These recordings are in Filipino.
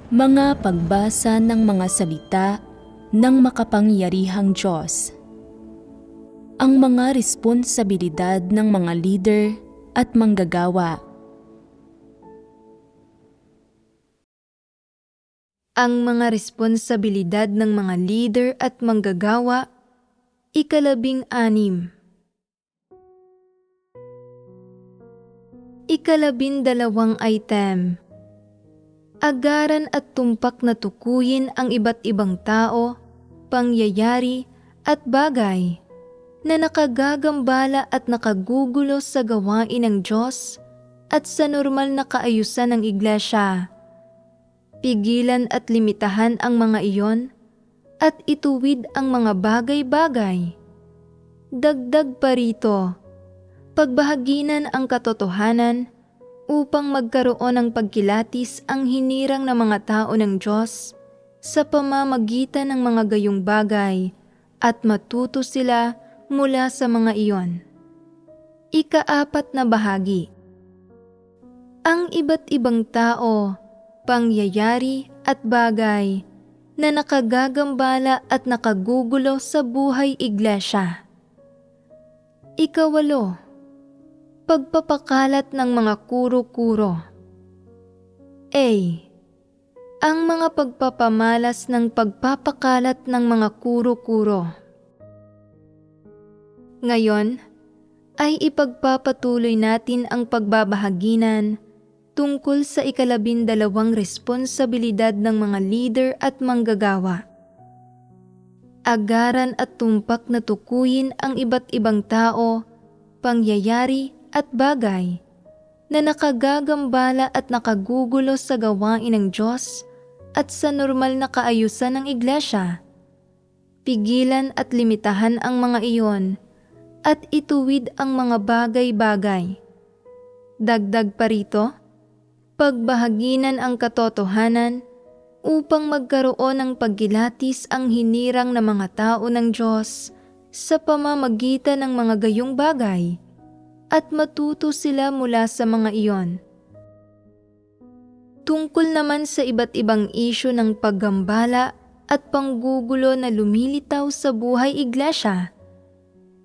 Mga pagbasa ng mga salita ng makapangyarihang Diyos. Ang mga responsibilidad ng mga leader at manggagawa. Ang mga responsibilidad ng mga leader at manggagawa, 16. 12 item. Agaran at tumpak na tukuyin ang iba't ibang tao, pangyayari at bagay na nakagagambala at nakagugulo sa gawain ng Diyos at sa normal na kaayusan ng Iglesia. Pigilan at limitahan ang mga iyon at ituwid ang mga bagay-bagay. Dagdag pa rito, pagbahaginan ang katotohanan upang magkaroon ng pagkilatis ang hinirang na mga tao ng Diyos sa pamamagitan ng mga gayong bagay at matuto sila mula sa mga iyon. 4 na bahagi. Ang iba't ibang tao, pangyayari at bagay na nakagagambala at nakagugulo sa buhay iglesia. 8. Pagpapakalat ng mga kuro-kuro. A. Ang mga pagpapamalas ng pagpapakalat ng mga kuro-kuro. Ngayon, ay ipagpapatuloy natin ang pagbabahaginan tungkol sa 12 responsibilidad ng mga leader at manggagawa. Agaran at tumpak na tukuyin ang iba't ibang tao, pangyayari at bagay na nakagagambala at nakagugulo sa gawain ng Diyos at sa normal na kaayusan ng Iglesia. Pigilan at limitahan ang mga iyon at ituwid ang mga bagay-bagay. Dagdag pa rito, pagbahaginan ang katotohanan upang magkaroon ng pagkilatis ang hinirang na mga tao ng Diyos sa pamamagitan ng mga gayong bagay at matuto sila mula sa mga iyon. Tungkol naman sa iba't ibang isyu ng paggambala at panggugulo na lumilitaw sa buhay iglesia,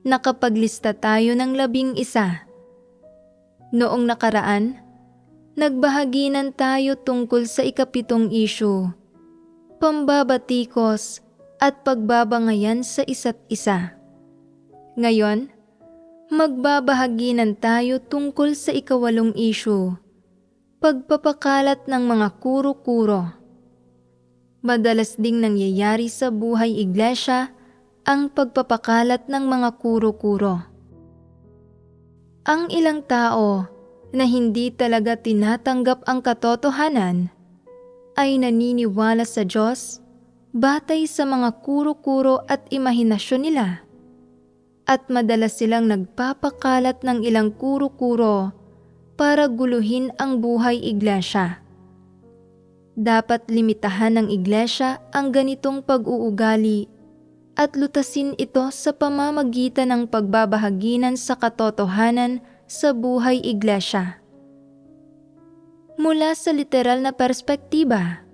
nakapaglista tayo ng 11. Noong nakaraan, nagbahaginan tayo tungkol sa 7 isyu, pambabatikos at pagbabangayan sa isa't isa. Ngayon, magbabahaginan tayo tungkol sa 8 isyu, pagpapakalat ng mga kuro-kuro. Madalas ding nangyayari sa buhay iglesia ang pagpapakalat ng mga kuro-kuro. Ang ilang tao na hindi talaga tinatanggap ang katotohanan ay naniniwala sa Diyos batay sa mga kuro-kuro at imahinasyon nila. At madalas silang nagpapakalat ng ilang kuro-kuro para guluhin ang buhay iglesia. Dapat limitahan ng iglesia ang ganitong pag-uugali at lutasin ito sa pamamagitan ng pagbabahaginan sa katotohanan sa buhay iglesia. Mula sa literal na perspektiba,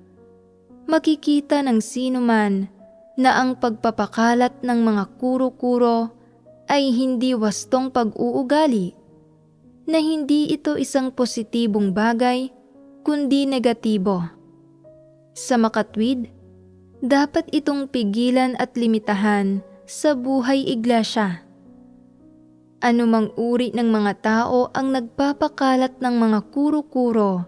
makikita ng sino man na ang pagpapakalat ng mga kuro-kuro ay hindi wastong pag-uugali, na hindi ito isang positibong bagay, kundi negatibo. Sa makatwid, dapat itong pigilan at limitahan sa buhay iglesia. Anumang uri ng mga tao ang nagpapakalat ng mga kuro-kuro,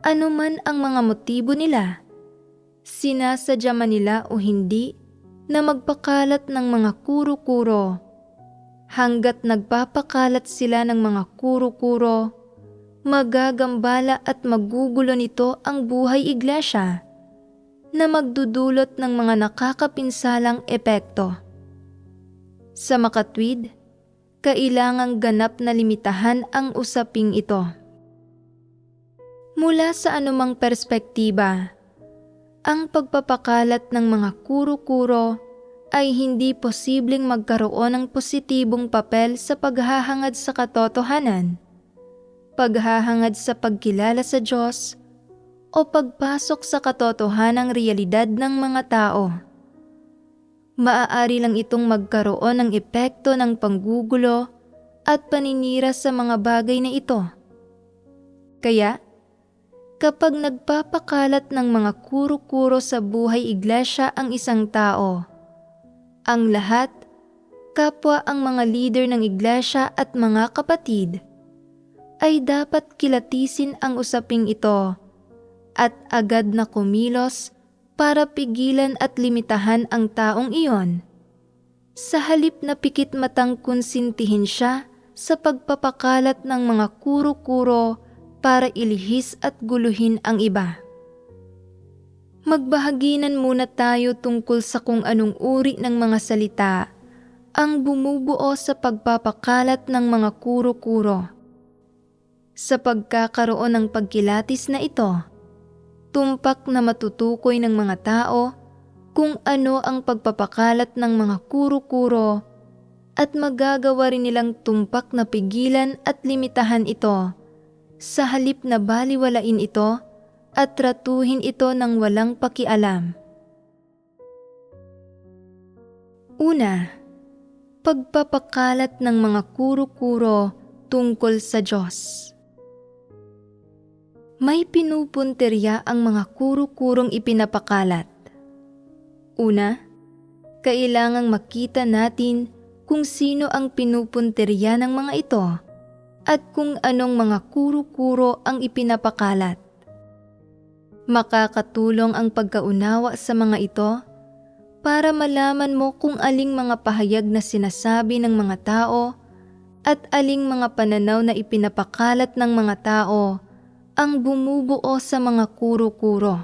anuman ang mga motibo nila, sinasadya man nila o hindi na magpakalat ng mga kuro-kuro, hanggat nagpapakalat sila ng mga kuro-kuro, magagambala at magugulo nito ang buhay iglesia na magdudulot ng mga nakakapinsalang epekto. Sa makatwid, kailangang ganap na limitahan ang usaping ito. Mula sa anumang perspektiba, ang pagpapakalat ng mga kuro-kuro ay hindi posibleng magkaroon ng positibong papel sa paghahangad sa katotohanan, paghahangad sa pagkilala sa Diyos, o pagpasok sa katotohanang realidad ng mga tao. Maaari lang itong magkaroon ng epekto ng panggugulo at paninira sa mga bagay na ito. Kaya, kapag nagpapakalat ng mga kuro-kuro sa buhay iglesia ang isang tao, ang lahat, kapwa ang mga leader ng iglesia at mga kapatid, ay dapat kilatisin ang usaping ito at agad na kumilos para pigilan at limitahan ang taong iyon. Sa halip na pikit matang konsintihin siya sa pagpapakalat ng mga kuro-kuro para ilihis at guluhin ang iba. Magbahaginan muna tayo tungkol sa kung anong uri ng mga salita ang bumubuo sa pagpapakalat ng mga kuro-kuro. Sa pagkakaroon ng pagkilatis na ito, tumpak na matutukoy ng mga tao kung ano ang pagpapakalat ng mga kuro-kuro at magagawa rin nilang tumpak na pigilan at limitahan ito sa halip na baliwalain ito at tratuhin ito ng walang pakialam. Una, pagpapakalat ng mga kuro-kuro tungkol sa Diyos. May pinupuntirya ang mga kuro-kurong ipinapakalat. Una, kailangang makita natin kung sino ang pinupuntirya ng mga ito at kung anong mga kuro-kuro ang ipinapakalat. Makakatulong ang pagkaunawa sa mga ito para malaman mo kung aling mga pahayag na sinasabi ng mga tao at aling mga pananaw na ipinapakalat ng mga tao ang bumubuo sa mga kuro-kuro.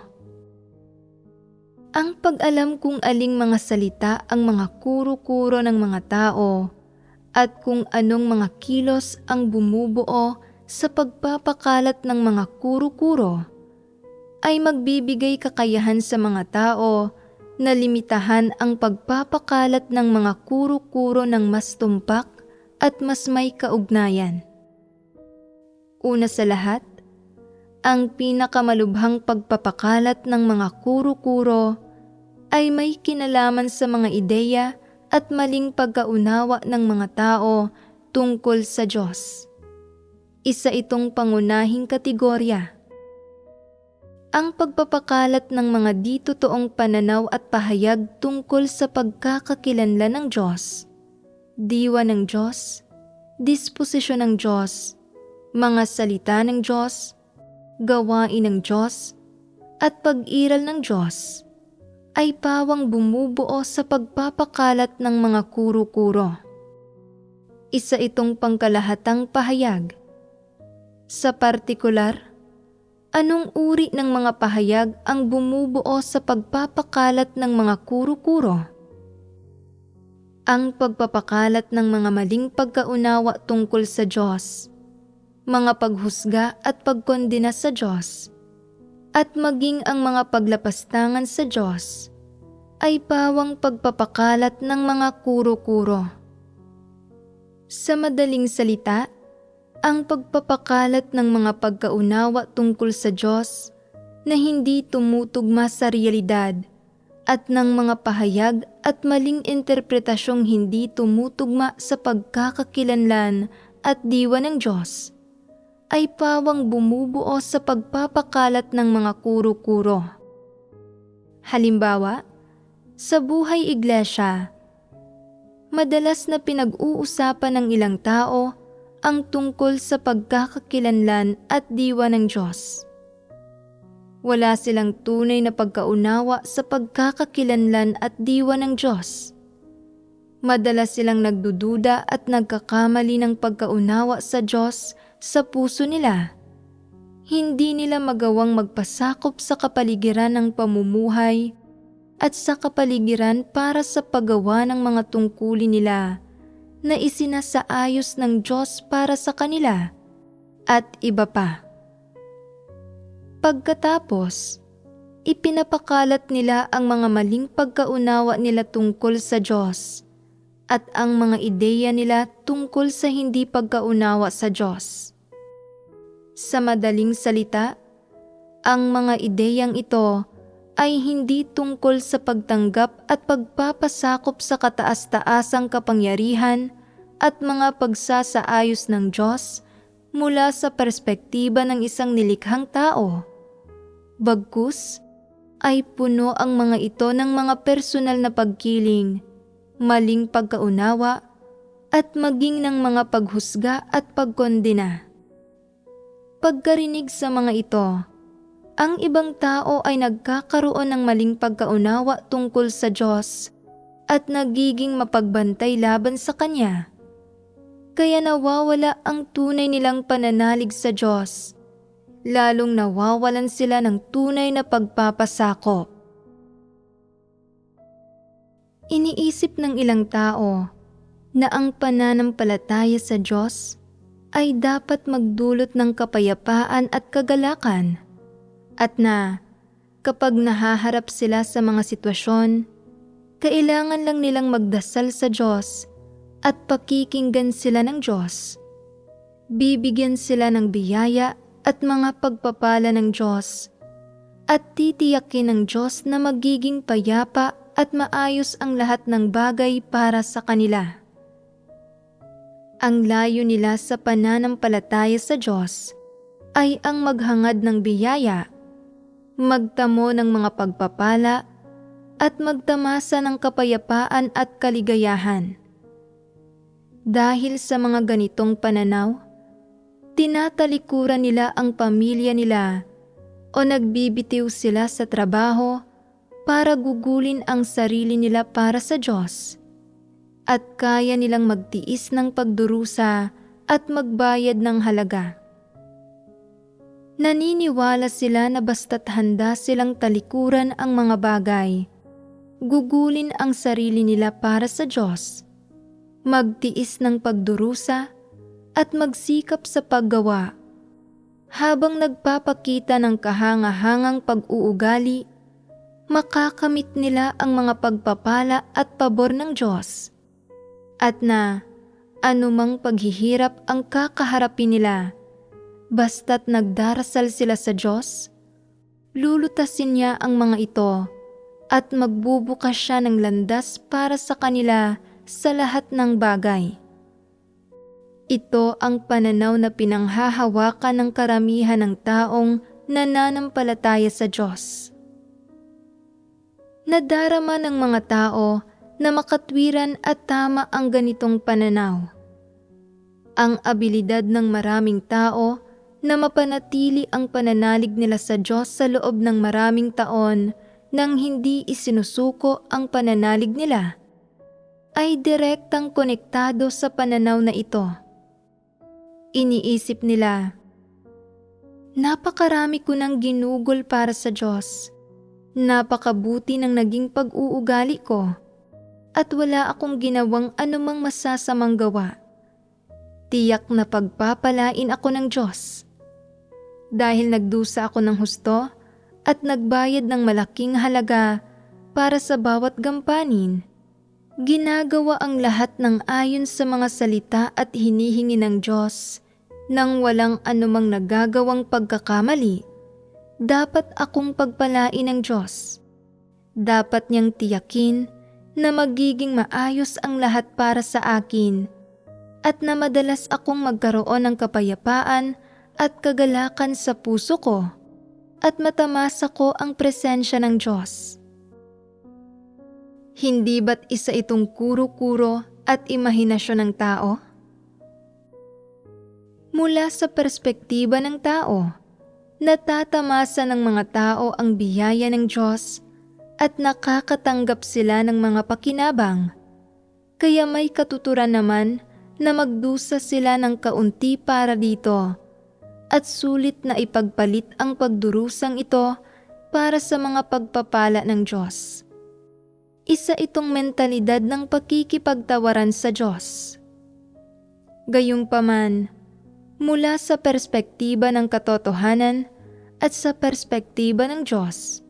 Ang pag-alam kung aling mga salita ang mga kuro-kuro ng mga tao at kung anong mga kilos ang bumubuo sa pagpapakalat ng mga kuro-kuro ay magbibigay kakayahan sa mga tao na limitahan ang pagpapakalat ng mga kuro-kuro ng mas tumpak at mas may kaugnayan. Una sa lahat, ang pinakamalubhang pagpapakalat ng mga kuro-kuro ay may kinalaman sa mga ideya at maling pagkaunawa ng mga tao tungkol sa Diyos. Isa itong pangunahing kategorya. Ang pagpapakalat ng mga di-totoong pananaw at pahayag tungkol sa pagkakakilanlan ng Diyos, diwa ng Diyos, disposisyon ng Diyos, mga salita ng Diyos, gawain ng Diyos, at pag-iral ng Diyos ay pawang bumubuo sa pagpapakalat ng mga kuro-kuro. Isa itong pangkalahatang pahayag. Sa partikular, anong uri ng mga pahayag ang bumubuo sa pagpapakalat ng mga kuro-kuro? Ang pagpapakalat ng mga maling pagkaunawa tungkol sa Diyos, mga paghusga at pagkondena sa Diyos, at maging ang mga paglapastangan sa Diyos ay pawang pagpapakalat ng mga kuro-kuro. Sa madaling salita, ang pagpapakalat ng mga pagkaunawa tungkol sa Diyos na hindi tumutugma sa realidad at ng mga pahayag at maling interpretasyong hindi tumutugma sa pagkakakilanlan at diwa ng Diyos ay pawang bumubuo sa pagpapakalat ng mga kuro-kuro. Halimbawa, sa buhay iglesia, madalas na pinag-uusapan ng ilang tao ang tungkol sa pagkakakilanlan at diwa ng Diyos. Wala silang tunay na pagkaunawa sa pagkakakilanlan at diwa ng Diyos. Madalas silang nagdududa at nagkakamali ng pagkaunawa sa Diyos sa puso nila. Hindi nila magawang magpasakop sa kapaligiran ng pamumuhay at sa kapaligiran para sa paggawa ng mga tungkulin nila na isinasaayos ng Diyos para sa kanila at iba pa. Pagkatapos, ipinapakalat nila ang mga maling pagkaunawa nila tungkol sa Diyos at ang mga ideya nila tungkol sa hindi pagkaunawa sa Diyos. Sa madaling salita, Ang mga ideyang ito ay hindi tungkol sa pagtanggap at pagpapasakop sa kataas-taasang kapangyarihan at mga pagsasaayos ng Diyos mula sa perspektiba ng isang nilikhang tao. Bagkus, ay puno ang mga ito ng mga personal na pagkiling, maling pagkaunawa, at maging ng mga paghusga at pagkondena. Pagkarinig sa mga ito, ang ibang tao ay nagkakaroon ng maling pagkaunawa tungkol sa Diyos at nagiging mapagbantay laban sa Kanya. Kaya nawawala ang tunay nilang pananalig sa Diyos, lalong nawawalan sila ng tunay na pagpapasakop. Iniisip ng ilang tao na ang pananampalataya sa Diyos ay dapat magdulot ng kapayapaan at kagalakan, at na kapag nahaharap sila sa mga sitwasyon, kailangan lang nilang magdasal sa Diyos at pakikinggan sila ng Diyos. Bibigyan sila ng biyaya at mga pagpapala ng Diyos, at titiyakin ng Diyos na magiging payapa at maayos ang lahat ng bagay para sa kanila. Ang layo nila sa pananampalataya sa Diyos ay ang maghangad ng biyaya, magtamo ng mga pagpapala, at magtamasa ng kapayapaan at kaligayahan. Dahil sa mga ganitong pananaw, tinatalikuran nila ang pamilya nila o nagbibitiw sila sa trabaho para gugulin ang sarili nila para sa Diyos, at kaya nilang magtiis ng pagdurusa at magbayad ng halaga. Naniniwala sila na basta't handa silang talikuran ang mga bagay, gugulin ang sarili nila para sa Diyos, magtiis ng pagdurusa at magsikap sa paggawa, habang nagpapakita ng kahangahangang pag-uugali, makakamit nila ang mga pagpapala at pabor ng Diyos, at na anumang paghihirap ang kakaharapin nila, basta't nagdarasal sila sa Diyos, lulutasin niya ang mga ito at magbubukas siya ng landas para sa kanila sa lahat ng bagay. Ito ang pananaw na pinanghahawakan ng karamihan ng taong nananampalataya sa Diyos. Nadarama ng mga tao na makatwiran at tama ang ganitong pananaw. Ang abilidad ng maraming tao na mapanatili ang pananalig nila sa Diyos sa loob ng maraming taon nang hindi isinusuko ang pananalig nila ay direktang konektado sa pananaw na ito. Iniisip nila, napakarami ko nang ginugol para sa Diyos, napakabuti ng naging pag-uugali ko, at wala akong ginawang anumang masasamang gawa. Tiyak na pagpapalain ako ng Diyos. Dahil nagdusa ako ng husto at nagbayad ng malaking halaga para sa bawat gampanin, ginagawa ang lahat ng ayon sa mga salita at hinihingi ng Diyos nang walang anumang nagagawang pagkakamali. Dapat akong pagpalain ng Diyos. Dapat niyang tiyakin na magiging maayos ang lahat para sa akin, at na madalas akong magkaroon ng kapayapaan at kagalakan sa puso ko, at matamasa ko ang presensya ng Diyos. Hindi ba't isa itong kuro-kuro at imahinasyon ng tao? Mula sa perspektiba ng tao, natatamasa ng mga tao ang biyaya ng Diyos at nakakatanggap sila ng mga pakinabang, kaya may katuturan naman na magdusa sila ng kaunti para dito, at sulit na ipagpalit ang pagdurusang ito para sa mga pagpapala ng Diyos. Isa itong mentalidad ng pakikipagtawaran sa Diyos. Gayunpaman, mula sa perspektiba ng katotohanan at sa perspektiba ng Diyos,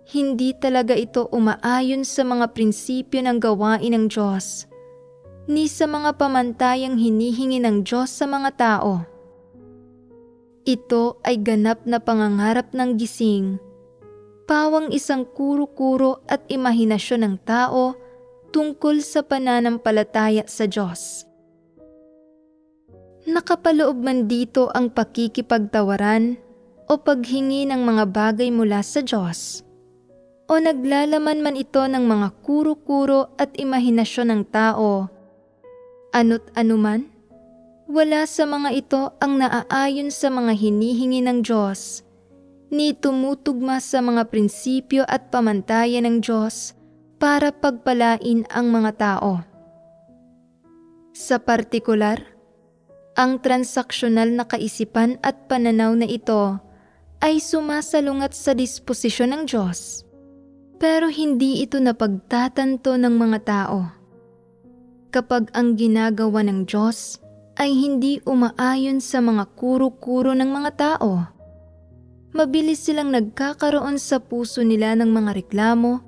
hindi talaga ito umaayon sa mga prinsipyo ng gawain ng Diyos, ni sa mga pamantayang hinihingi ng Diyos sa mga tao. Ito ay ganap na pangangarap ng gising, pawang isang kuro-kuro at imahinasyon ng tao tungkol sa pananampalataya sa Diyos. Nakapaloob man dito ang pakikipagtawaran o paghingi ng mga bagay mula sa Diyos, o naglalaman man ito ng mga kuro-kuro at imahinasyon ng tao, ano't anuman, wala sa mga ito ang naaayon sa mga hinihingi ng Diyos, ni tumutugma sa mga prinsipyo at pamantayan ng Diyos para pagpalain ang mga tao. Sa partikular, ang transaksyonal na kaisipan at pananaw na ito ay sumasalungat sa disposisyon ng Diyos, pero hindi ito napagtatanto ng mga tao. Kapag ang ginagawa ng Diyos ay hindi umaayon sa mga kuro-kuro ng mga tao, mabilis silang nagkakaroon sa puso nila ng mga reklamo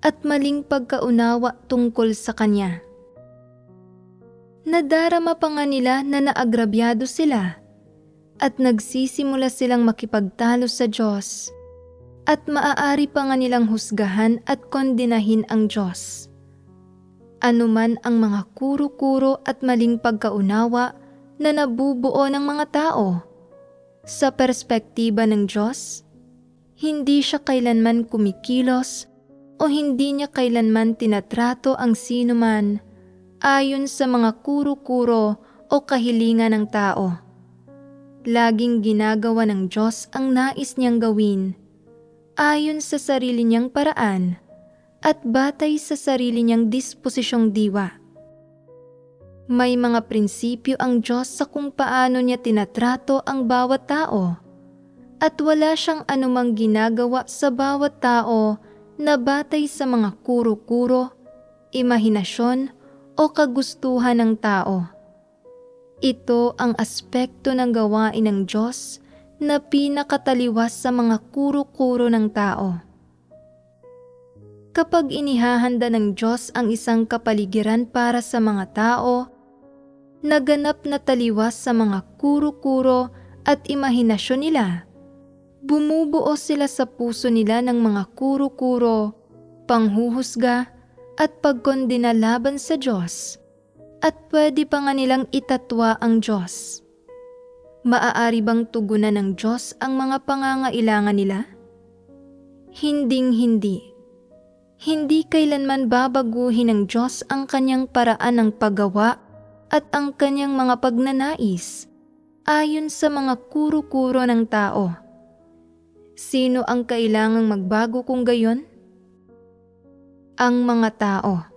at maling pagkaunawa tungkol sa Kanya. Nadarama pa nga nila na naagrabyado sila at nagsisimula silang makipagtalo sa Diyos, at maaari pa nga nilang husgahan at kondenahin ang Diyos. Anuman ang mga kuro-kuro at maling pagkaunawa na nabubuo ng mga tao, sa perspektiba ng Diyos, hindi siya kailanman kumikilos o hindi niya kailanman tinatrato ang sinuman ayon sa mga kuro-kuro o kahilingan ng tao. Laging ginagawa ng Diyos ang nais niyang gawin ayon sa sarili niyang paraan at batay sa sarili niyang disposisyong diwa. May mga prinsipyo ang Diyos sa kung paano niya tinatrato ang bawat tao, at wala siyang anumang ginagawa sa bawat tao na batay sa mga kuro-kuro, imahinasyon o kagustuhan ng tao. Ito ang aspekto ng gawain ng Diyos na pinakataliwas sa mga kuro-kuro ng tao. Kapag inihahanda ng Diyos ang isang kapaligiran para sa mga tao, naganap na taliwas sa mga kuro-kuro at imahinasyon nila, bumubuo sila sa puso nila ng mga kuro-kuro, panghuhusga at pagkondena laban sa Diyos, at pwede pa nga nilang itatwa ang Diyos. Maaari bang tugunan ng Diyos ang mga pangangailangan nila? Hinding-hindi. Hindi kailanman babaguhin ng Diyos ang kanyang paraan ng paggawa at ang kanyang mga pagnanais ayon sa mga kuro-kuro ng tao. Sino ang kailangang magbago kung gayon? Ang mga tao.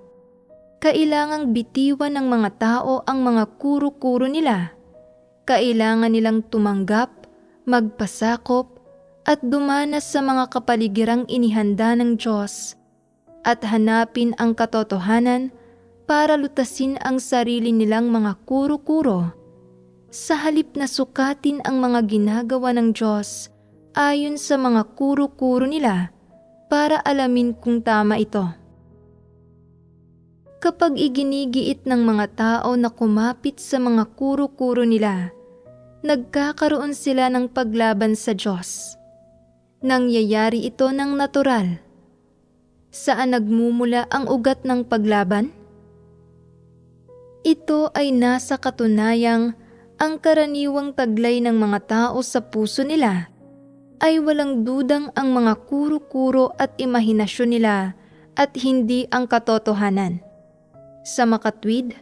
Kailangang bitiwan ng mga tao ang mga kuro-kuro nila. Kailangan nilang tumanggap, magpasakop, at dumanas sa mga kapaligirang inihanda ng Diyos at hanapin ang katotohanan para lutasin ang sarili nilang mga kuro-kuro, sa halip na sukatin ang mga ginagawa ng Diyos ayon sa mga kuro-kuro nila para alamin kung tama ito. Kapag iginigiit ng mga tao na kumapit sa mga kuro-kuro nila, nagkakaroon sila ng paglaban sa Diyos. Nangyayari ito ng natural. Saan nagmumula ang ugat ng paglaban? Ito ay nasa katunayang ang karaniwang taglay ng mga tao sa puso nila ay walang dudang ang mga kuro-kuro at imahinasyon nila at hindi ang katotohanan. Sa makatwid,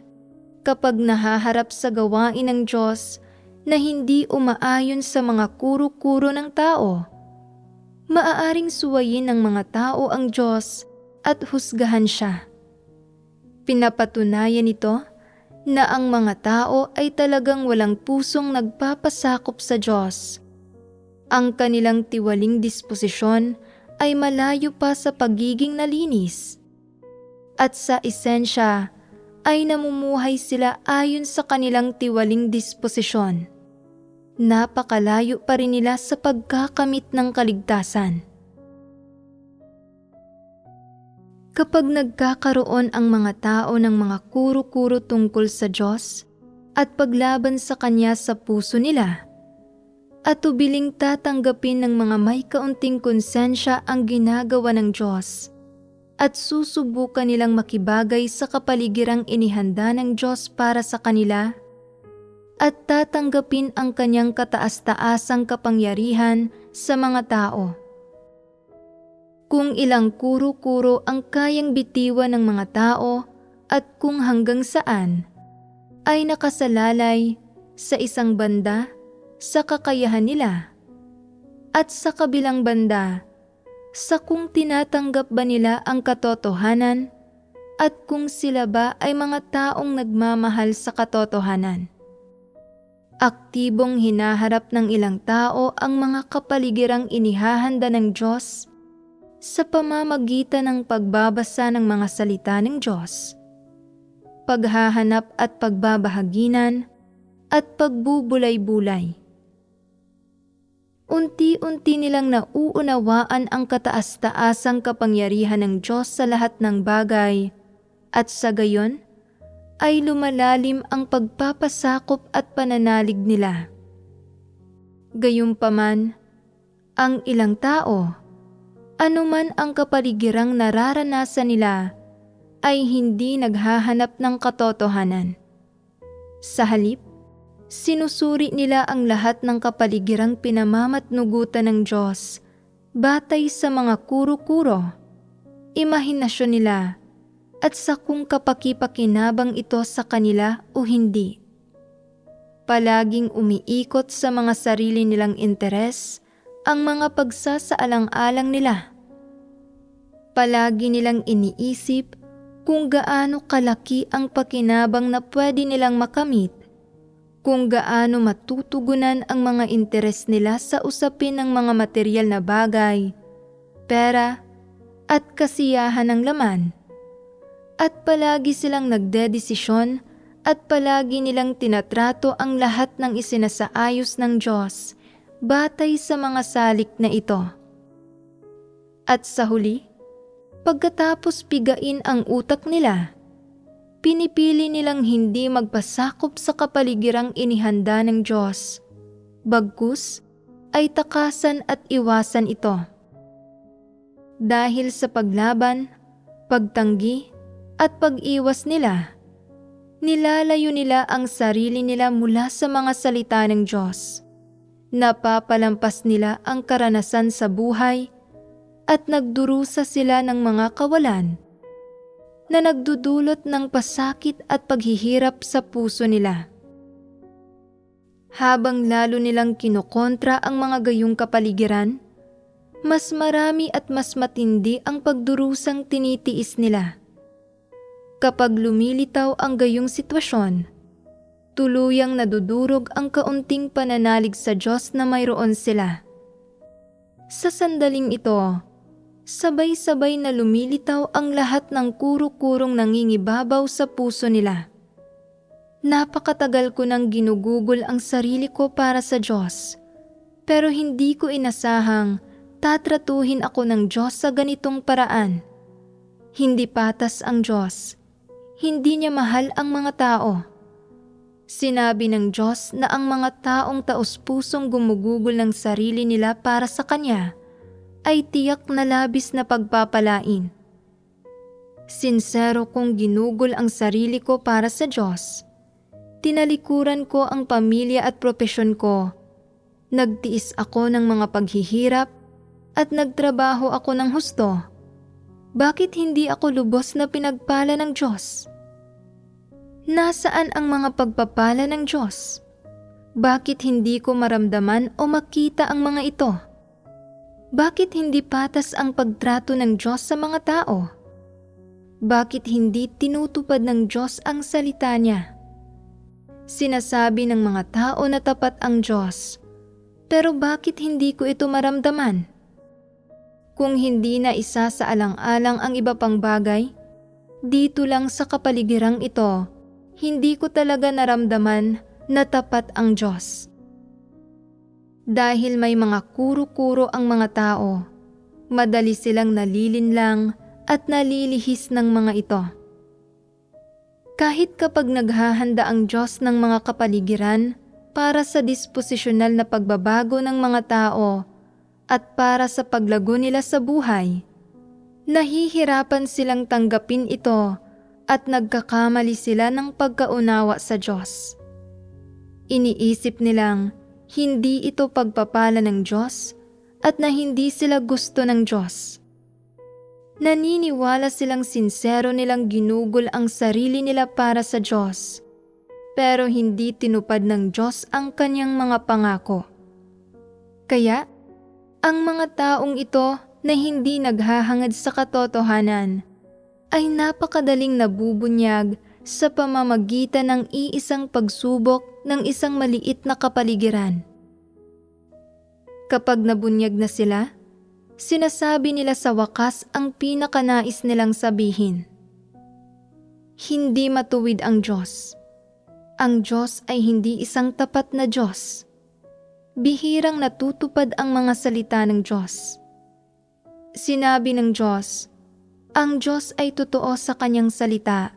kapag nahaharap sa gawain ng Diyos na hindi umaayon sa mga kuro-kuro ng tao, maaaring suwayin ng mga tao ang Diyos at husgahan siya. Pinapatunayan nito na ang mga tao ay talagang walang pusong nagpapasakop sa Diyos. Ang kanilang tiwaling disposisyon ay malayo pa sa pagiging nalinis. At sa esensya ay namumuhay sila ayon sa kanilang tiwaling disposisyon. Napakalayo pa rin nila sa pagkakamit ng kaligtasan. Kapag nagkakaroon ang mga tao ng mga kuro-kuro tungkol sa Diyos at paglaban sa Kanya sa puso nila, at tubiling tatanggapin ng mga may kaunting konsensya ang ginagawa ng Diyos at susubukan nilang makibagay sa kapaligirang inihanda ng Diyos para sa kanila at tatanggapin ang kanyang kataas-taasang kapangyarihan sa mga tao. Kung ilang kuro-kuro ang kayang bitiwan ng mga tao at kung hanggang saan, ay nakasalalay sa isang banda sa kakayahan nila at sa kabilang banda sa kung tinatanggap ba nila ang katotohanan at kung sila ba ay mga taong nagmamahal sa katotohanan. Aktibong hinaharap ng ilang tao ang mga kapaligirang inihahanda ng Diyos sa pamamagitan ng pagbabasa ng mga salita ng Diyos, paghahanap at pagbabahaginan, at pagbubulay-bulay. Unti-unti nilang nauunawaan ang kataas-taasang kapangyarihan ng Diyos sa lahat ng bagay at sa gayon ay lumalalim ang pagpapasakop at pananalig nila. Gayunpaman, ang ilang tao, anuman ang kapaligirang nararanasan nila, ay hindi naghahanap ng katotohanan. Sa halip, sinusuri nila ang lahat ng kapaligirang pinamamatnugutan ng Diyos batay sa mga kuro-kuro, imahinasyon nila at sa kung kapaki-pakinabang ito sa kanila o hindi. Palaging umiikot sa mga sarili nilang interes ang mga pagsasaalang-alang nila. Palagi nilang iniisip kung gaano kalaki ang pakinabang na pwede nilang makamit, kung gaano matutugunan ang mga interes nila sa usapin ng mga materyal na bagay, pera, at kasiyahan ng laman. At palagi silang nagdedesisyon at palagi nilang tinatrato ang lahat ng isinasaayos ng Diyos batay sa mga salik na ito. At sa huli, pagkatapos pigain ang utak nila, pinipili nilang hindi magpasakop sa kapaligirang inihanda ng Diyos, bagkus ay takasan at iwasan ito. Dahil sa paglaban, pagtanggi at pag-iwas nila, nilalayo nila ang sarili nila mula sa mga salita ng Diyos. Napapalampas nila ang karanasan sa buhay at nagdurusa sila ng mga kawalan na nagdudulot ng pasakit at paghihirap sa puso nila. Habang lalo nilang kinokontra ang mga gayong kapaligiran, mas marami at mas matindi ang pagdurusang tinitiis nila. Kapag lumilitaw ang gayong sitwasyon, tuluyang nadudurog ang kaunting pananalig sa Diyos na mayroon sila. Sa sandaling ito, sabay-sabay na lumilitaw ang lahat ng kuro-kurong nangingibabaw sa puso nila. Napakatagal ko nang ginugugol ang sarili ko para sa Diyos, pero hindi ko inasahang tatratuhin ako ng Diyos sa ganitong paraan. Hindi patas ang Diyos, hindi niya mahal ang mga tao. Sinabi ng Diyos na ang mga taong taos-pusong gumugugol ng sarili nila para sa Kanya ay tiyak na labis na pagpapalain. Sinsero kong ginugol ang sarili ko para sa Diyos. Tinalikuran ko ang pamilya at propesyon ko. Nagtiis ako ng mga paghihirap at nagtrabaho ako ng husto. Bakit hindi ako lubos na pinagpala ng Diyos? Nasaan ang mga pagpapala ng Diyos? Bakit hindi ko maramdaman o makita ang mga ito? Bakit hindi patas ang pagtrato ng Diyos sa mga tao? Bakit hindi tinutupad ng Diyos ang salita niya? Sinasabi ng mga tao na tapat ang Diyos, pero bakit hindi ko ito maramdaman? Kung hindi na isa sa alang-alang ang iba pang bagay, dito lang sa kapaligirang ito, hindi ko talaga naramdaman na tapat ang Diyos. Dahil may mga kuro-kuro ang mga tao, madali silang nalilinlang at nalilihis ng mga ito. Kahit kapag naghahanda ang Diyos ng mga kapaligiran para sa disposisyonal na pagbabago ng mga tao at para sa paglago nila sa buhay. Nahihirapan silang tanggapin ito at nagkakamali sila ng pagkaunawa sa Diyos. Iniisip nilang hindi ito pagpapala ng Diyos at na hindi sila gusto ng Diyos. Naniniwala silang sinsero nilang ginugol ang sarili nila para sa Diyos, pero hindi tinupad ng Diyos ang kanyang mga pangako. Kaya, ang mga taong ito na hindi naghahangad sa katotohanan ay napakadaling nabubunyag sa pamamagitan ng iisang pagsubok ng isang maliit na kapaligiran. Kapag nabunyag na sila, sinasabi nila sa wakas ang pinakanais nilang sabihin. Hindi matuwid ang Diyos. Ang Diyos ay hindi isang tapat na Diyos. Bihirang natutupad ang mga salita ng Diyos. Sinabi ng Diyos, ang Diyos ay totoo sa kanyang salita,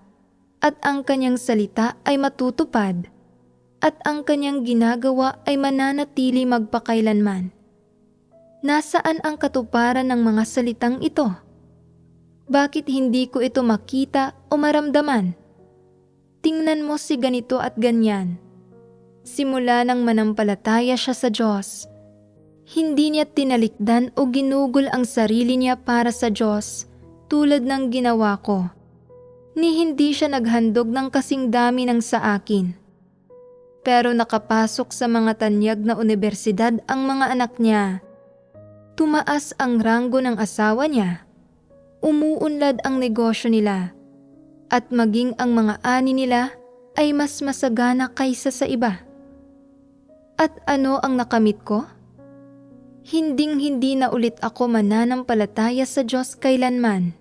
at ang kanyang salita ay matutupad, at ang kanyang ginagawa ay mananatili magpakailanman. Nasaan ang katuparan ng mga salitang ito? Bakit hindi ko ito makita o maramdaman? Tingnan mo si ganito at ganyan. Simula nang manampalataya siya sa Diyos, hindi niya tinalikdan o ginugol ang sarili niya para sa Diyos tulad ng ginawa ko. Ni hindi siya naghandog ng kasing dami ng sa akin. Pero nakapasok sa mga tanyag na unibersidad ang mga anak niya. Tumaas ang ranggo ng asawa niya. Umuunlad ang negosyo nila. At maging ang mga ani nila ay mas masagana kaysa sa iba. At ano ang nakamit ko? Hinding-hindi na ulit ako mananampalataya sa Diyos kailanman.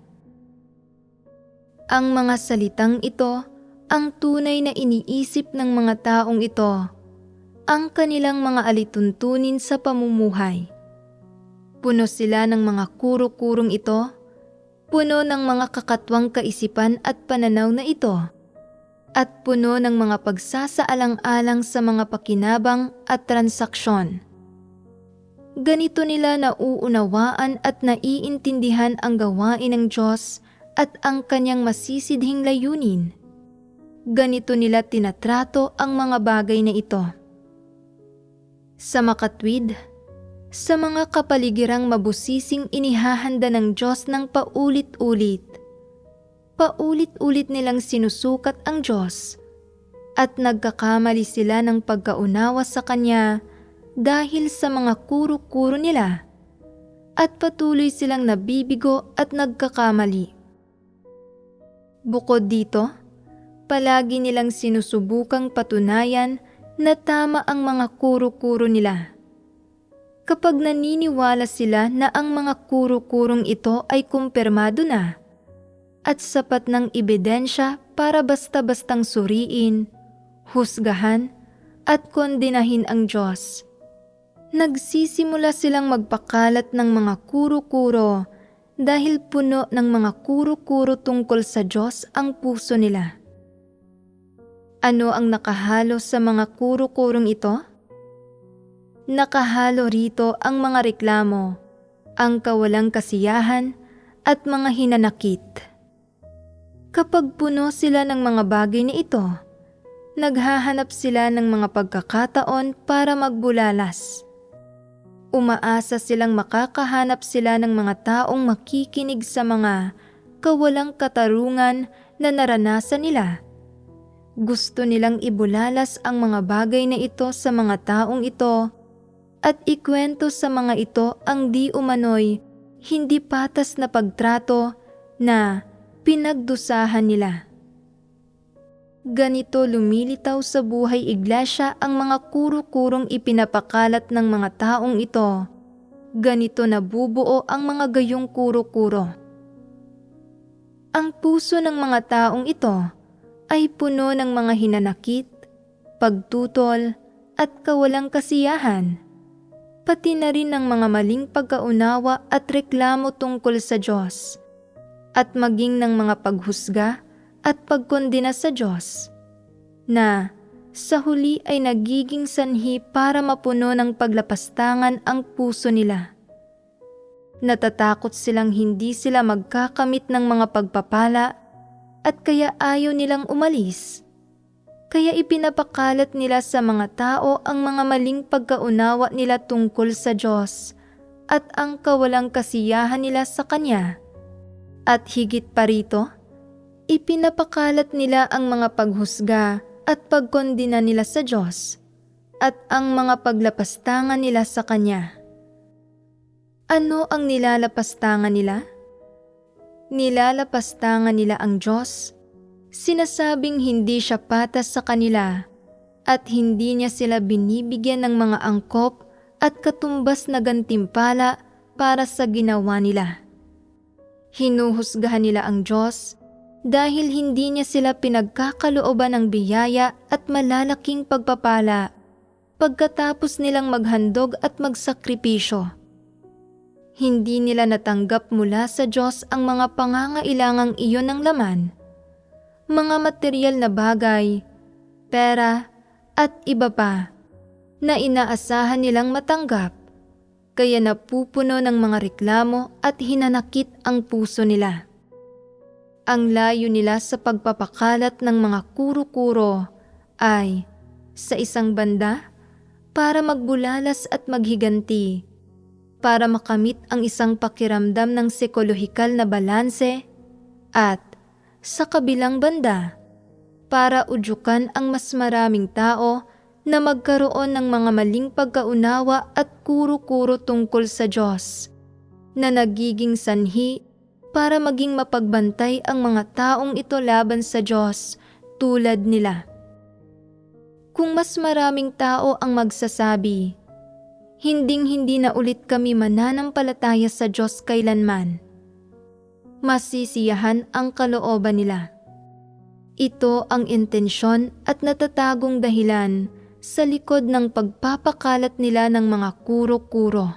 Ang mga salitang ito ang tunay na iniisip ng mga taong ito, ang kanilang mga alituntunin sa pamumuhay. Puno sila ng mga kuro-kurong ito, puno ng mga kakatwang kaisipan at pananaw na ito, at puno ng mga pagsasaalang-alang sa mga pakinabang at transaksyon. Ganito nila nauunawaan at naiintindihan ang gawain ng Diyos at ang kanyang masisidhing layunin. Ganito nila tinatrato ang mga bagay na ito. Sa makatwid, sa mga kapaligirang mabusising inihahanda ng Diyos ng paulit-ulit. Paulit-ulit nilang sinusukat ang Diyos at nagkakamali sila ng pagkaunawa sa Kanya dahil sa mga kuro-kuro nila at patuloy silang nabibigo at nagkakamali. Bukod dito, palagi nilang sinusubukang patunayan na tama ang mga kuro-kuro nila. Kapag naniniwala sila na ang mga kuro-kurong ito ay kumpirmado na at sapat ng ebidensya para basta-bastang suriin, husgahan at kondenahin ang Diyos, nagsisimula silang magpakalat ng mga kuro-kuro dahil puno ng mga kuro-kuro tungkol sa Diyos ang puso nila. Ano ang nakahalo sa mga kuro-kurong ito? Nakahalo rito ang mga reklamo, ang kawalang kasiyahan at mga hinanakit. Kapag puno sila ng mga bagay na ito, naghahanap sila ng mga pagkakataon para magbulalas. Umaasa silang makakahanap sila ng mga taong makikinig sa mga kawalang katarungan na naranasan nila. Gusto nilang ibulalas ang mga bagay na ito sa mga taong ito at ikwento sa mga ito ang di umano'y hindi patas na pagtrato na pinagdusahan nila. Ganito lumilitaw sa buhay iglesia ang mga kuro-kurong ipinapakalat ng mga taong ito. Ganito nabubuo ang mga gayong kuro-kuro. Ang puso ng mga taong ito ay puno ng mga hinanakit, pagtutol at kawalang kasiyahan, pati na rin ng mga maling pagkaunawa at reklamo tungkol sa Diyos, at maging ng mga paghusga at pagkondena sa Diyos, na sa huli ay nagiging sanhi para mapuno ng paglapastangan ang puso nila. Natatakot silang hindi sila magkakamit ng mga pagpapala at kaya ayaw nilang umalis. Kaya ipinapakalat nila sa mga tao ang mga maling pagkaunawa nila tungkol sa Diyos at ang kawalang kasiyahan nila sa Kanya. At higit pa rito, ipinapakalat nila ang mga paghusga at pagkondina nila sa Diyos at ang mga paglapastangan nila sa Kanya. Ano ang nilalapastangan nila? Nilalapastangan nila ang Diyos. Sinasabing hindi siya patas sa kanila at hindi niya sila binibigyan ng mga angkop at katumbas na gantimpala para sa ginawa nila. Hinuhusgahan nila ang Diyos dahil hindi niya sila pinagkakalooban ng biyaya at malalaking pagpapala pagkatapos nilang maghandog at magsakripisyo. Hindi nila natanggap mula sa Diyos ang mga pangangailangang iyon ng laman, mga materyal na bagay, pera at iba pa na inaasahan nilang matanggap, kaya napupuno ng mga reklamo at hinanakit ang puso nila. Ang layo nila sa pagpapakalat ng mga kuro-kuro ay, sa isang banda, para magbulalas at maghiganti, para makamit ang isang pakiramdam ng psikolohikal na balanse, at sa kabilang banda, para udyukan ang mas maraming tao na magkaroon ng mga maling pagkaunawa at kuro-kuro tungkol sa Diyos, na nagiging sanhi para maging mapagbantay ang mga taong ito laban sa Diyos tulad nila. Kung mas maraming tao ang magsasabi, hinding-hindi na ulit kami mananampalataya sa Diyos kailanman, masisiyahan ang kalooban nila. Ito ang intensyon at natatagong dahilan sa likod ng pagpapakalat nila ng mga kuro-kuro.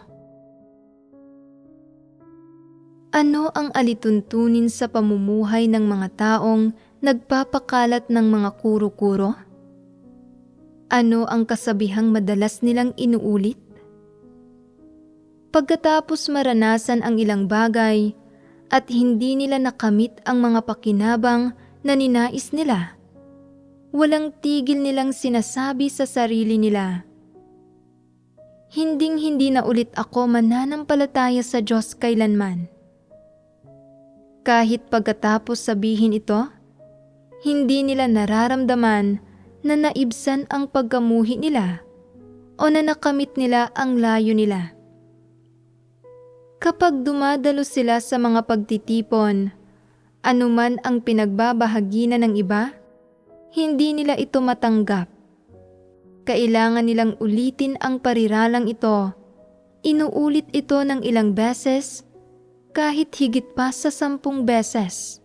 Ano ang alituntunin sa pamumuhay ng mga taong nagpapakalat ng mga kuro-kuro? Ano ang kasabihang madalas nilang inuulit? Pagkatapos maranasan ang ilang bagay at hindi nila nakamit ang mga pakinabang na ninais nila, walang tigil nilang sinasabi sa sarili nila, hinding-hindi na ulit ako mananampalataya sa Diyos kailanman. Kahit pagkatapos sabihin ito, hindi nila nararamdaman na naibsan ang pagkamuhi nila o na nakamit nila ang layo nila. Kapag dumadalo sila sa mga pagtitipon, anuman ang pinagbabahaginan ng iba, hindi nila ito matanggap. Kailangan nilang ulitin ang pariralang ito. Inuulit ito ng ilang beses, kahit higit pa sa 10 beses.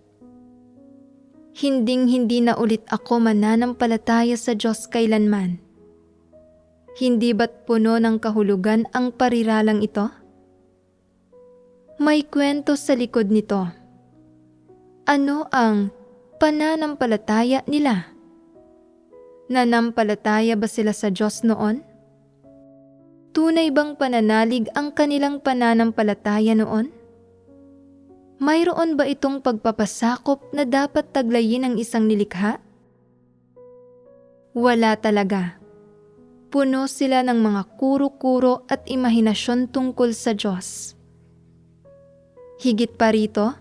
Hinding-hindi na ulit ako mananampalataya sa Diyos kailanman. Hindi ba't puno ng kahulugan ang pariralang ito? May kwento sa likod nito. Ano ang pananampalataya nila? Nanampalataya ba sila sa Diyos noon? Tunay bang pananalig ang kanilang pananampalataya noon? Mayroon ba itong pagpapasakop na dapat taglayin ng isang nilikha? Wala talaga. Puno sila ng mga kuro-kuro at imahinasyon tungkol sa Diyos. Higit pa rito,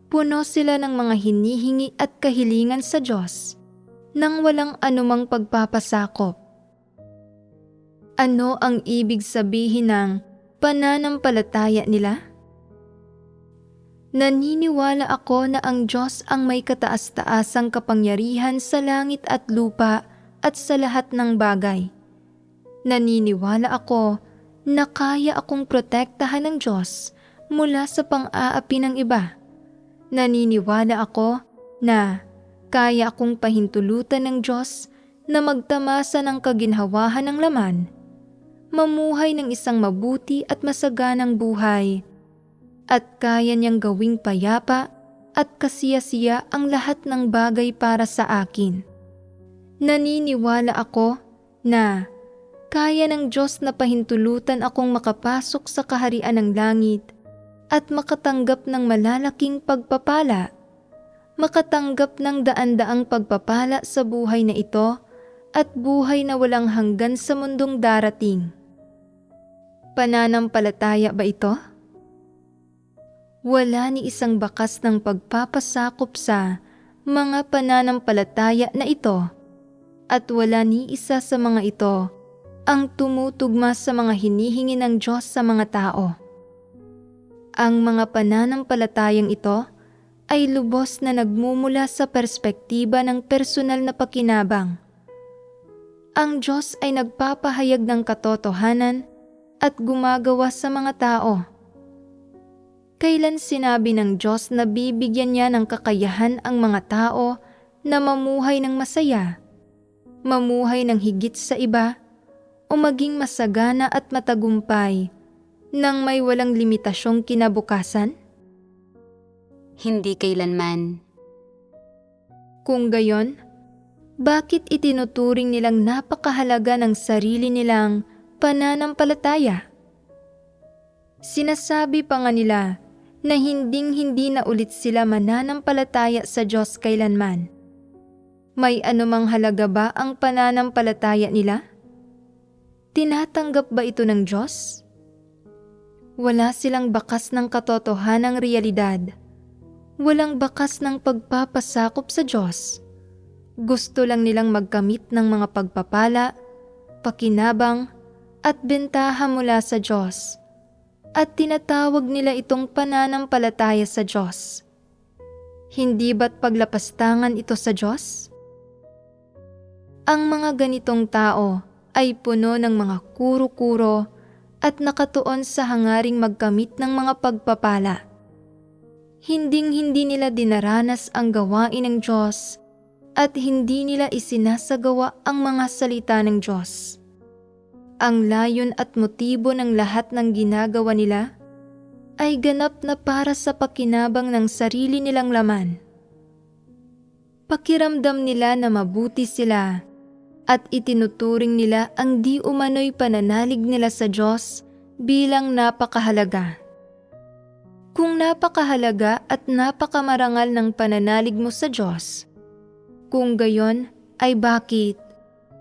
puno sila ng mga hinihingi at kahilingan sa Diyos nang walang anumang pagpapasakop. Ano ang ibig sabihin ng pananampalataya nila? Naniniwala ako na ang Diyos ang may kataas-taasang kapangyarihan sa langit at lupa at sa lahat ng bagay. Naniniwala ako na kaya akong protektahan ng Diyos mula sa pang-aapi ng iba. Naniniwala ako na kaya akong pahintulutan ng Diyos na magtamasa ng kaginhawahan ng laman, mamuhay ng isang mabuti at masaganang buhay, at kaya niyang gawing payapa at kasiyasiya ang lahat ng bagay para sa akin. Naniniwala ako na kaya ng Diyos na pahintulutan akong makapasok sa kaharian ng langit at makatanggap ng malalaking pagpapala, makatanggap ng daan-daang pagpapala sa buhay na ito at buhay na walang hanggan sa mundong darating. Pananampalataya ba ito? Wala ni isang bakas ng pagpapasakop sa mga pananampalataya na ito at wala ni isa sa mga ito ang tumutugma sa mga hinihingi ng Diyos sa mga tao. Ang mga pananampalatayang ito ay lubos na nagmumula sa perspektiba ng personal na pakinabang. Ang Diyos ay nagpapahayag ng katotohanan at gumagawa sa mga tao. Kailan sinabi ng Diyos na bibigyan niya ng kakayahan ang mga tao na mamuhay ng masaya, mamuhay ng higit sa iba, o maging masagana at matagumpay nang may walang limitasyong kinabukasan? Hindi kailanman. Kung gayon, bakit itinuturing nilang napakahalaga ng sarili nilang pananampalataya? Sinasabi pa nga nila na hinding-hindi na ulit sila mananampalataya sa Diyos kailanman. May anumang halaga ba ang pananampalataya nila? Tinatanggap ba ito ng Diyos? Wala silang bakas ng katotohanang realidad. Walang bakas ng pagpapasakop sa Diyos. Gusto lang nilang magkamit ng mga pagpapala, pakinabang, at bentaha mula sa Diyos. At tinatawag nila itong pananampalataya sa Diyos. Hindi ba't paglapastangan ito sa Diyos? Ang mga ganitong tao ay puno ng mga kuro-kuro at nakatuon sa hangaring magkamit ng mga pagpapala. Hinding-hindi nila dinaranas ang gawain ng Diyos at hindi nila isinasagawa ang mga salita ng Diyos. Ang layon at motibo ng lahat ng ginagawa nila ay ganap na para sa pakinabang ng sarili nilang laman. Pakiramdam nila na mabuti sila at itinuturing nila ang di umano'y pananalig nila sa Diyos bilang napakahalaga. Kung napakahalaga at napakamarangal ng pananalig mo sa Diyos, kung gayon ay bakit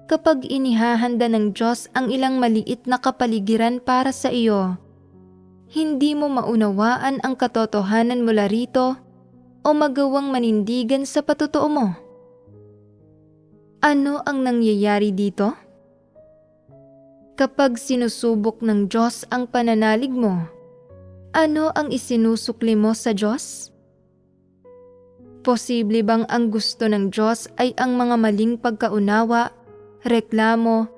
kapag inihahanda ng Diyos ang ilang maliit na kapaligiran para sa iyo, hindi mo maunawaan ang katotohanan mula rito o magawang manindigan sa patotoo mo? Ano ang nangyayari dito? Kapag sinusubok ng Diyos ang pananalig mo, ano ang isinusukli mo sa Diyos? Posible bang ang gusto ng Diyos ay ang mga maling pagkaunawa, reklamo,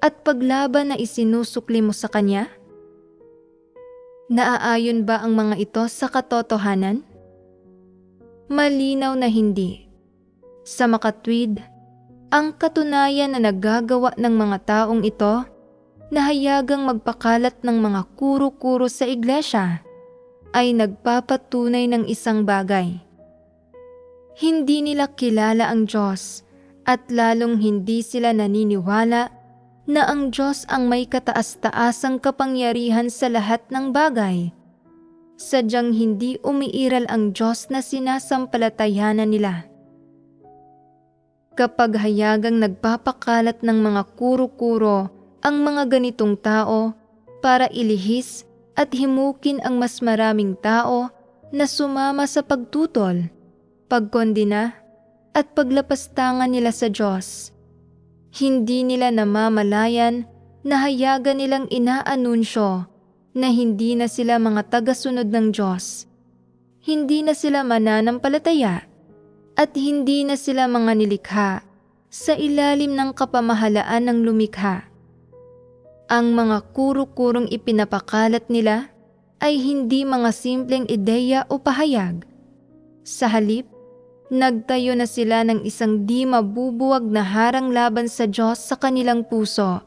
at paglaban na isinusukli mo sa Kanya? Naaayon ba ang mga ito sa katotohanan? Malinaw na hindi. Sa makatwid, ang katunayan na nagagawa ng mga taong ito na hayagang magpakalat ng mga kuro-kuro sa iglesia ay nagpapatunay ng isang bagay. Hindi nila kilala ang Diyos at lalong hindi sila naniniwala na ang Diyos ang may kataas-taasang kapangyarihan sa lahat ng bagay. Sadyang hindi umiiral ang Diyos na sinasampalatayanan nila. Kapag hayagang nagpapakalat ng mga kuro-kuro ang mga ganitong tao para ilihis at himukin ang mas maraming tao na sumama sa pagtutol, pagkondina, at paglapastangan nila sa Diyos, hindi nila namamalayan na hayagan nilang inaanunsyo na hindi na sila mga tagasunod ng Diyos, hindi na sila mananampalataya, at hindi na sila mga nilikha sa ilalim ng kapamahalaan ng lumikha. Ang mga kuro-kurong ipinapakalat nila ay hindi mga simpleng ideya o pahayag. Sa halip, nagtayo na sila ng isang di mabubuwag na harang laban sa Diyos sa kanilang puso.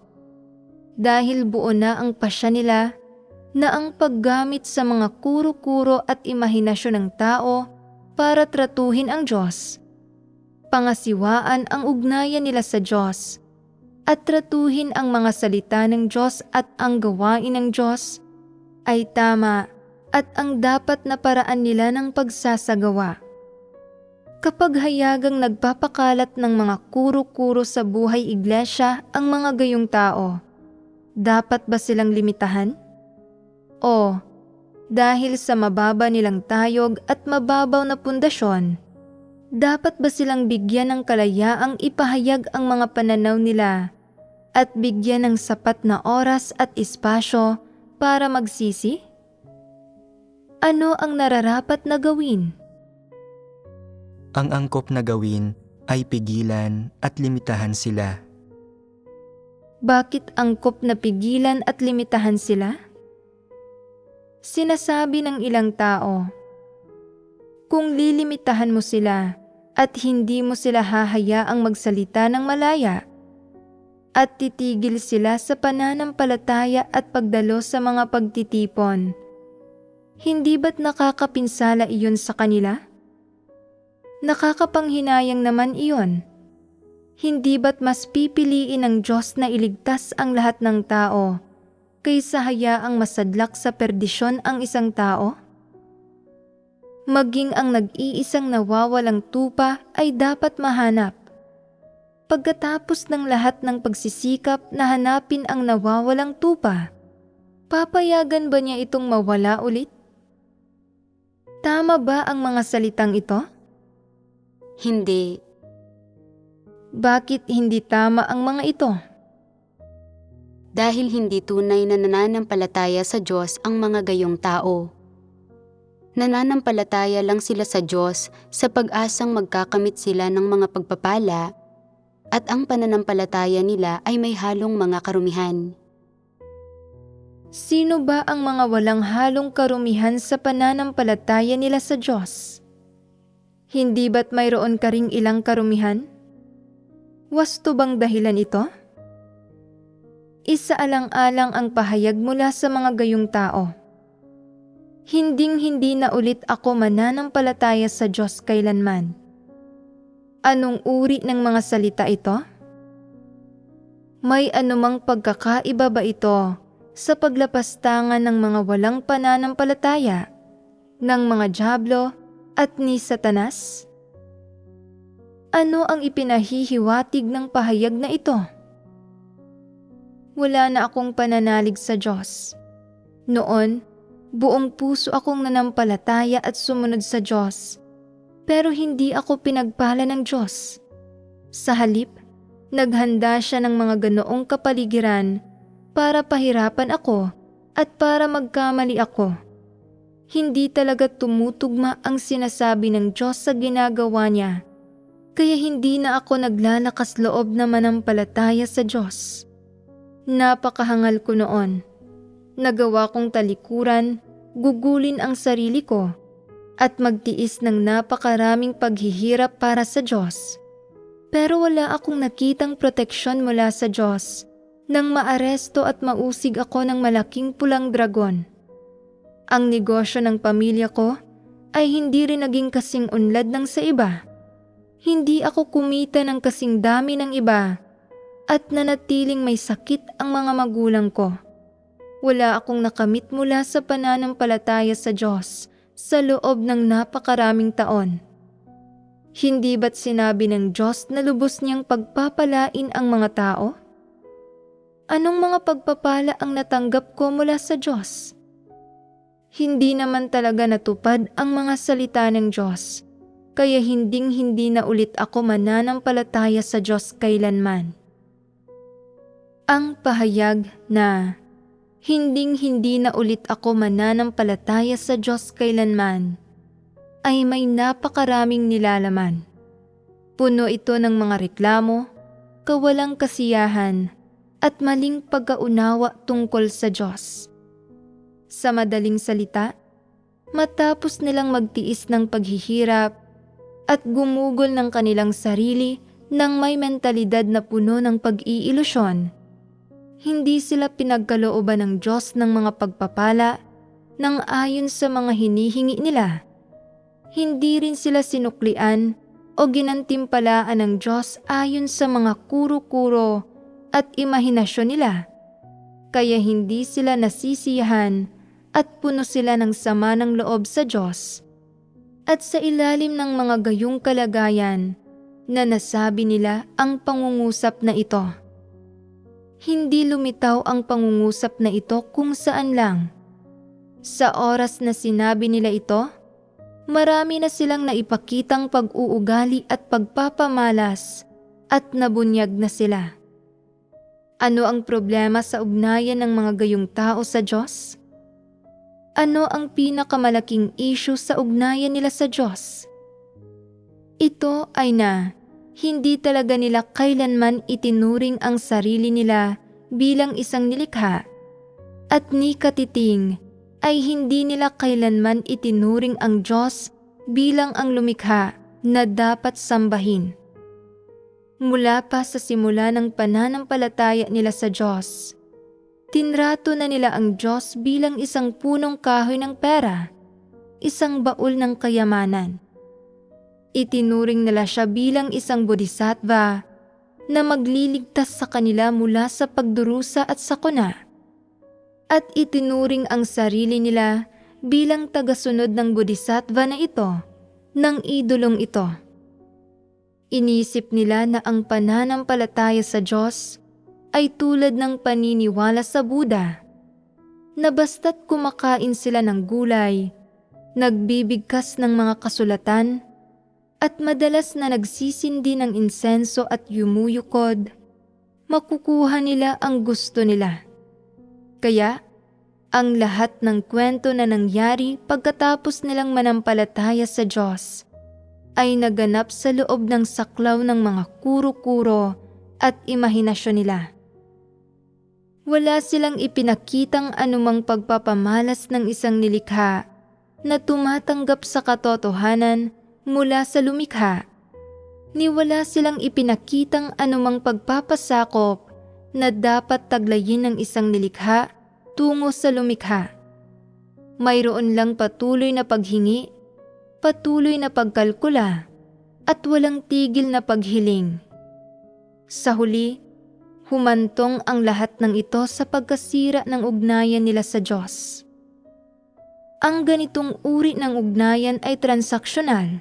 Dahil buo na ang pasya nila na ang paggamit sa mga kuro-kuro at imahinasyon ng tao para tratuhin ang Diyos, pangasiwaan ang ugnayan nila sa Diyos, at tratuhin ang mga salita ng Diyos at ang gawain ng Diyos ay tama at ang dapat na paraan nila ng pagsasagawa. Kapag hayagang nagpapakalat ng mga kuro-kuro sa buhay iglesia ang mga gayong tao, dapat ba silang limitahan? O, dahil sa mababa nilang tayog at mababaw na pundasyon, dapat ba silang bigyan ng kalayaang ipahayag ang mga pananaw nila at bigyan ng sapat na oras at espasyo para magsisi? Ano ang nararapat na gawin? Ang angkop na gawin ay pigilan at limitahan sila. Bakit angkop na pigilan at limitahan sila? Sinasabi ng ilang tao, kung lilimitahan mo sila at hindi mo sila hahayaang magsalita ng malaya, at titigil sila sa pananampalataya at pagdalo sa mga pagtitipon, hindi ba't nakakapinsala iyon sa kanila? Nakakapanghinayang naman iyon. Hindi ba't mas pipiliin ng Diyos na iligtas ang lahat ng tao kaysa hayaang masadlak sa perdisyon ang isang tao? Maging ang nag-iisang nawawalang tupa ay dapat mahanap. Pagkatapos ng lahat ng pagsisikap na hanapin ang nawawalang tupa, papayagan ba niya itong mawala ulit? Tama ba ang mga salitang ito? Hindi. Bakit hindi tama ang mga ito? Dahil hindi tunay na nananampalataya sa Diyos ang mga gayong tao. Nananampalataya lang sila sa Diyos sa pag-asang magkakamit sila ng mga pagpapala at ang pananampalataya nila ay may halong mga karumihan. Sino ba ang mga walang halong karumihan sa pananampalataya nila sa Diyos? Hindi ba't mayroon ka ring ilang karumihan? Wasto bang dahilan ito? Isaalang-alang ang pahayag mula sa mga gayong tao. Hinding-hindi na ulit ako mananampalataya sa Diyos kailanman. Anong uri ng mga salita ito? May anumang pagkakaiba ba ito sa paglapastangan ng mga walang pananampalataya, ng mga dyablo at ni Satanas? Ano ang ipinahihiwatig ng pahayag na ito? Wala na akong pananalig sa Diyos. Noon, buong puso akong nanampalataya at sumunod sa Diyos, pero hindi ako pinagpala ng Diyos. Sa halip, naghanda siya ng mga ganoong kapaligiran para pahirapan ako at para magkamali ako. Hindi talaga tumutugma ang sinasabi ng Diyos sa ginagawa niya, kaya hindi na ako naglalakas loob na manampalataya sa Diyos. Napakahangal ko noon. Nagawa kong talikuran, gugulin ang sarili ko, at magtiis ng napakaraming paghihirap para sa Diyos. Pero wala akong nakitang proteksyon mula sa Diyos nang maaresto at mausig ako ng malaking pulang dragon. Ang negosyo ng pamilya ko ay hindi rin naging kasing unlad ng sa iba. Hindi ako kumita ng kasing dami ng iba at nanatiling may sakit ang mga magulang ko. Wala akong nakamit mula sa pananampalataya sa Diyos sa loob ng napakaraming taon. Hindi ba't sinabi ng Diyos na lubos niyang pagpapalain ang mga tao? Anong mga pagpapala ang natanggap ko mula sa Diyos? Hindi naman talaga natupad ang mga salita ng Diyos, kaya hinding-hindi na ulit ako mananampalataya sa Diyos kailanman. Ang pahayag na hinding-hindi na ulit ako mananampalataya sa Diyos kailanman ay may napakaraming nilalaman. Puno ito ng mga reklamo, kawalang kasiyahan, at maling pagkaunawa tungkol sa Diyos. Sa madaling salita, matapos nilang magtiis ng paghihirap at gumugol ng kanilang sarili ng may mentalidad na puno ng pag-iilusyon, hindi sila pinagkalooban ng Diyos ng mga pagpapala nang ayon sa mga hinihingi nila. Hindi rin sila sinuklian o ginantimpalaan ng Diyos ayon sa mga kuro-kuro at imahinasyon nila. Kaya hindi sila nasisiyahan at puno sila ng sama ng loob sa Diyos. At sa ilalim ng mga gayong kalagayan na nasabi nila ang pangungusap na ito, hindi lumitaw ang pangungusap na ito kung saan lang. Sa oras na sinabi nila ito, marami na silang naipakitang pag-uugali at pagpapamalas at nabunyag na sila. Ano ang problema sa ugnayan ng mga gayong tao sa Diyos? Ano ang pinakamalaking issue sa ugnayan nila sa Diyos? Ito ay na hindi talaga nila kailanman itinuring ang sarili nila bilang isang nilikha, at ni katiting ay hindi nila kailanman itinuring ang Diyos bilang ang lumikha na dapat sambahin. Mula pa sa simula ng pananampalataya nila sa Diyos, tinrato na nila ang Diyos bilang isang punong kahoy ng pera, isang baul ng kayamanan. Itinuring nila siya bilang isang bodhisattva na magliligtas sa kanila mula sa pagdurusa at sakuna. At itinuring ang sarili nila bilang tagasunod ng bodhisattva na ito, ng idolong ito. Inisip nila na ang pananampalataya sa Diyos ay tulad ng paniniwala sa Buddha, na basta't kumakain sila ng gulay, nagbibigkas ng mga kasulatan, at madalas na nagsisindi ng insenso at yumuyukod, makukuha nila ang gusto nila. Kaya, ang lahat ng kwento na nangyari pagkatapos nilang manampalataya sa Diyos ay naganap sa loob ng saklaw ng mga kuro-kuro at imahinasyon nila. Wala silang ipinakitang anumang pagpapamalas ng isang nilikha na tumatanggap sa katotohanan mula sa lumikha, ni wala silang ipinakitang anumang pagpapasakop na dapat taglayin ng isang nilikha tungo sa lumikha. Mayroon lang patuloy na paghingi, patuloy na pagkalkula, at walang tigil na paghiling. Sa huli, humantong ang lahat ng ito sa pagkasira ng ugnayan nila sa Diyos. Ang ganitong uri ng ugnayan ay transaksyonal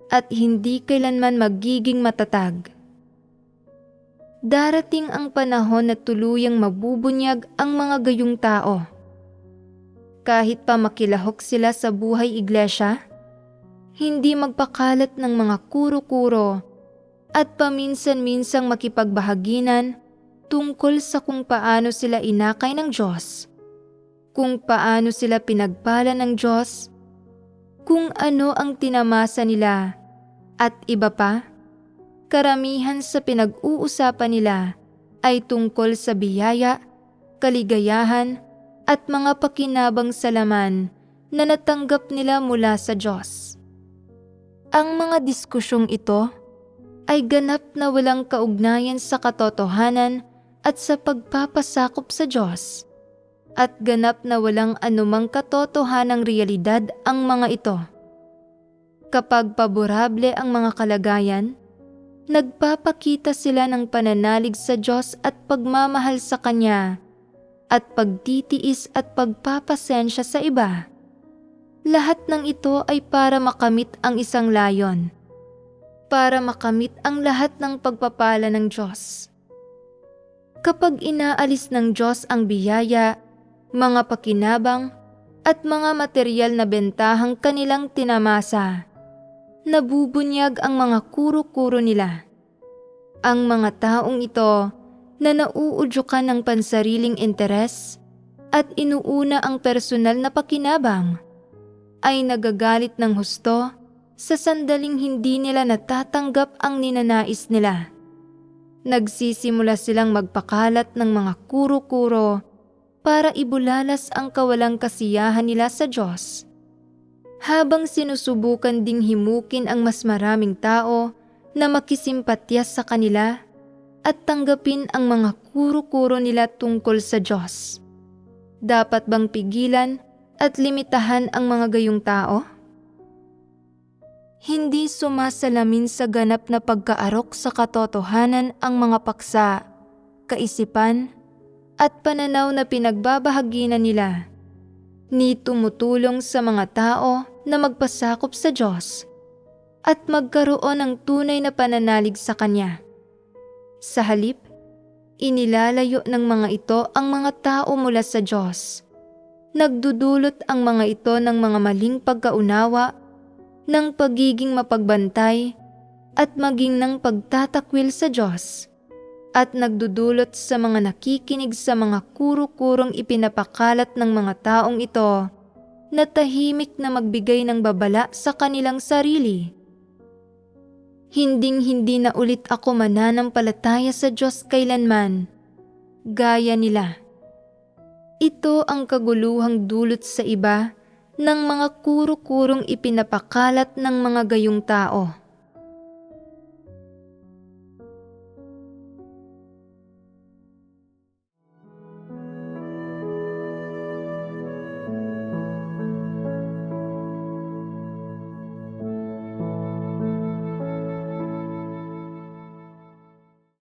at hindi kailanman magiging matatag. Darating ang panahon na tuluyang mabubunyag ang mga gayong tao. Kahit pa makilahok sila sa buhay iglesia, hindi magpakalat ng mga kuro-kuro at paminsan-minsang makipagbahaginan tungkol sa kung paano sila inakay ng Diyos, kung paano sila pinagpala ng Diyos, kung ano ang tinamasa nila, at iba pa. Karamihan sa pinag-uusapan nila ay tungkol sa biyaya, kaligayahan, at mga pakinabang sa laman na natanggap nila mula sa Diyos. Ang mga diskusyong ito ay ganap na walang kaugnayan sa katotohanan at sa pagpapasakop sa Diyos, at ganap na walang anumang katotohanang realidad ang mga ito. Kapag paborable ang mga kalagayan, nagpapakita sila ng pananalig sa Diyos at pagmamahal sa Kanya, at pagtitiis at pagpapasensya sa iba. Lahat ng ito ay para makamit ang isang layon, para makamit ang lahat ng pagpapala ng Diyos. Kapag inaalis ng Diyos ang biyaya, mga pakinabang, at mga materyal na bentahang kanilang tinamasa, nabubunyag ang mga kuro-kuro nila. Ang mga taong ito na nauudyukan ng pansariling interes at inuuna ang personal na pakinabang ay nagagalit ng husto sa sandaling hindi nila natatanggap ang ninanais nila. Nagsisimula silang magpakalat ng mga kuro-kuro para ibulalas ang kawalang kasiyahan nila sa Diyos, habang sinusubukan ding himukin ang mas maraming tao na makisimpatya sa kanila at tanggapin ang mga kuro-kuro nila tungkol sa Diyos. Dapat bang pigilan at limitahan ang mga gayong tao? Hindi sumasalamin sa ganap na pagkaarok sa katotohanan ang mga paksa, kaisipan, at pananaw na pinagbabahaginan nila, ni tumutulong sa mga tao na magpasakop sa Diyos at magkaroon ng tunay na pananalig sa Kanya. Sa halip, inilalayo ng mga ito ang mga tao mula sa Diyos. Nagdudulot ang mga ito ng mga maling pagkaunawa, ng pagiging mapagbantay, at maging ng pagtatakwil sa Diyos, at nagdudulot sa mga nakikinig sa mga kuro-kurong ipinapakalat ng mga taong ito na tahimik na magbigay ng babala sa kanilang sarili. Hinding-hindi na ulit ako mananampalataya sa Diyos kailanman, gaya nila. Ito ang kaguluhang dulot sa iba ng mga kuro-kurong ipinapakalat ng mga gayong tao.